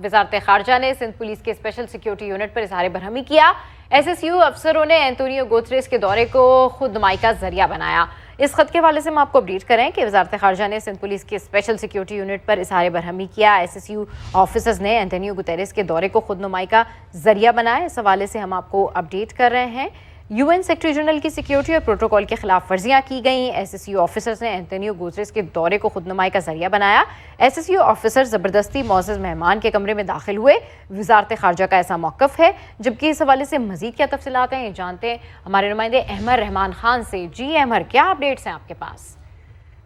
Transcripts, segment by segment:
वज़ारत ख़ारजा ने सिंध पुलिस के special security unit पर इज़हार बरहमी किया। SSU अफसरों ने एंटोनियो गुतेरेस के दौरे को खुद नुमाई का जरिया बनाया। इस खत के हवाले से हम आपको अपडेट करें कि वज़ारत ख़ारजा ने सिंध पुलिस के स्पेशल सिक्योरिटी यूनिट पर इज़हार बरहमी किया। SSU ऑफिसर्स ने एंटोनियो गुतेरेस के दौरे को खुद नुमाई का जरिया बनाया। इस हवाले से हम आपको अपडेट कर रहे हैं। UN सेक्रेटरी जनरल की सिक्योरिटी और प्रोटोकॉल की खिलाफ वर्जियाँ की गई। SSU ऑफिसर्स ने एंटोनियो गुतेरेस के दौरे को खुद नुमाई का जरिया बनाया। SSU ऑफिसर ज़बरदस्ती मोअज़्ज़ज़ मेहमान के कमरे में दाखिल हुए। वज़ारत ख़ारजा का ऐसा मौक़िफ़ है। जबकि इस हवाले से मज़ीद क्या तफ़सीलात हैं ये जानते हैं हमारे नुमाइंदे अहमर रहमान खान से। जी अहमर, क्या अपडेट्स हैं आपके पास?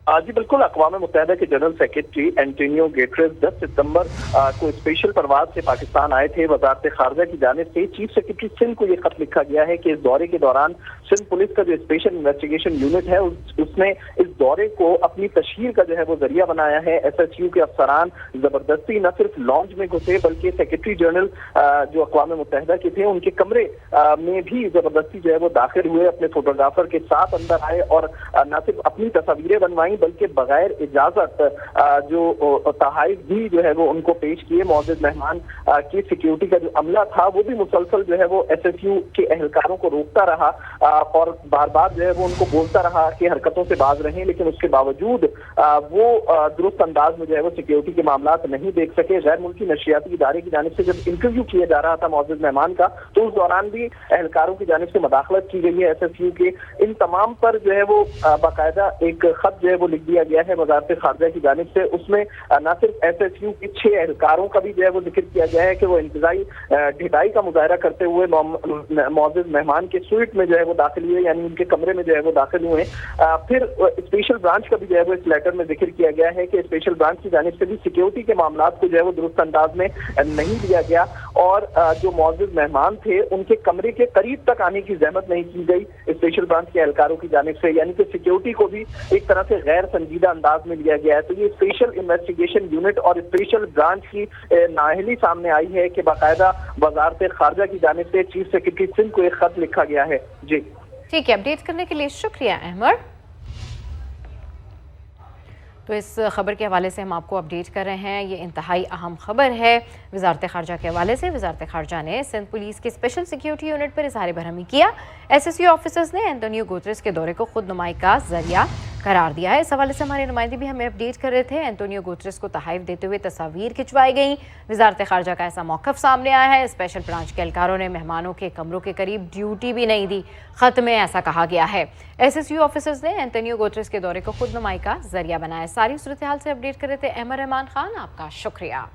जी बिल्कुल, अक़वाम मुत्तहिदा के जनरल सेक्रेटरी एंटोनियो गुतेरेस 10 सितंबर को स्पेशल परवाज से पाकिस्तान आए थे। वज़ारत ख़ारजा की जानिब से चीफ सेक्रेटरी सिंध को ये खत लिखा गया है कि इस दौरे के दौरान सिंध पुलिस का जो स्पेशल इन्वेस्टिगेशन यूनिट है उसने इस दौरे को अपनी तशहीर का जो है वो जरिया बनाया है। SSU के अफसरान जबरदस्ती न सिर्फ लॉन्ज में घुसे बल्कि सेक्रेटरी जनरल जो अक़वाम मुत्तहिदा के थे उनके कमरे में भी जबरदस्ती जो है वो दाखिल हुए, अपने फोटोग्राफर के साथ अंदर आए और न सिर्फ अपनी तस्वीरें बनवाई बल्कि बगैर इजाजत जो तहाइफ भी जो है वो उनको पेश किए। मुअज़्ज़ज़ मेहमान की सिक्योरिटी का जो अमला था वो भी मुसलसल जो है वो SSU के एहलकारों को रोकता रहा और बार बार जो है वो उनको बोलता रहा कि हरकतों से बाज रहें, लेकिन उसके बावजूद वो दुरुस्त अंदाज में जो है वो सिक्योरिटी के मामला नहीं देख सके। गैर मुल्की नशियाती इदारे की जानिब से जब इंटरव्यू किया जा रहा था मुअज़्ज़ज़ मेहमान का, तो उस दौरान भी एहलकारों की जानिब से मदाखलत की गई है। SSU के इन तमाम पर जो है वो बाकायदा एक खत जो है वो लिख दिया गया है वज़ारत ख़ारजा की जानिब से। उसमें न सिर्फ SSU के 6 एहलकारों का भी जो है वो जिक्र किया गया है कि वो इंतज़ाई ढिठाई का मुजाहरा करते हुए मुअज़्ज़ज़ मेहमान के स्वीट में जो है वो दाखिल हुए, यानी उनके कमरे में जो है वो दाखिल हुए। फिर स्पेशल ब्रांच का भी जो है वो इस लेटर में जिक्र किया गया है कि स्पेशल ब्रांच की जानिब से भी सिक्योरिटी के मामला को जो है वो दुरुस्त अंदाज में नहीं दिया गया और जो मुअज़्ज़ज़ मेहमान थे उनके कमरे के करीब तक आने की जहमत नहीं की गई स्पेशल ब्रांच के एहलकारों की जानिब से, यानी कि सिक्योरिटी को भी एक तरह से गैर संजीदा अंदाज में लिया गया है। तो ये स्पेशल इन्वेस्टिगेशन यूनिट और स्पेशल ब्रांच की नाअहली सामने आई है कि बाकायदा वज़ारत ख़ारजा की जानिब से चीफ सेक्रेटरी सिंध को एक खत लिखा गया है। जी ठीक है, अपडेट करने के लिए शुक्रिया अहमर। तो इस खबर के हवाले से हम आपको अपडेट कर रहे हैं। ये इंतहाई अहम खबर है। वज़ारत ख़ारजा के हवाले से वज़ारत ख़ारजा ने सिंध पुलिस के स्पेशल सिक्योरिटी यूनिट पर इज़हार बरहमी किया। SSU ऑफिसर्स ने एंटोनियो गुतेरेस के दौरे को खुद नुमाई का जरिया करार दिया है। इस हवाले से हमारे नुमाइंदे भी हमें अपडेट कर रहे थे। एंटोनियो गुतेरेस को तहाइफ देते हुए तस्वीर खिंचवाई गई। वज़ारत ख़ारजा का ऐसा मौक़िफ़ सामने आया है। स्पेशल ब्रांच के एहलकारों ने मेहमानों के कमरों के करीब ड्यूटी भी नहीं दी। खत में ऐसा कहा गया है। SSU ऑफिसर्स ने एंटोनियो गुतेरेस के दौरे को खुद नुमाई का जरिया बनाया। सारी सूरत हाल से अपडेट कर रहे थे अहमर रहमान खान, आपका शुक्रिया।